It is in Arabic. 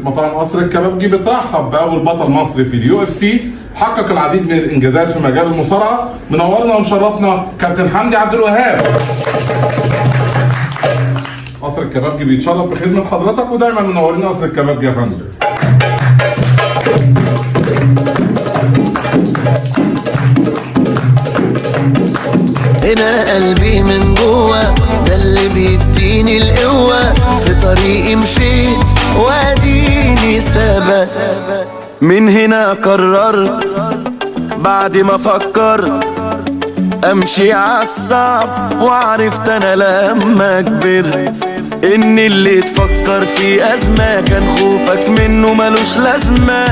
مطاعم قصر الكبابجي بترحب بأول بطل مصري في اليو اف سي، حقق العديد من الانجازات في مجال المصارعه. منورنا ومشرفنا كابتن حمدي عبد الوهاب. قصر الكبابجي بيتشرف بخدمه حضرتك، ودايما منورين قصر الكبابجي يا فندم. هنا قلبي من جوه ده اللي بيديني القوة، في طريقي مشيت واديني ثبت. من هنا قررت بعد ما فكرت امشي عالصعب، وعرفت انا لما كبرت ان اللي تفكر في ازمة كان خوفك منه ملوش لازمة.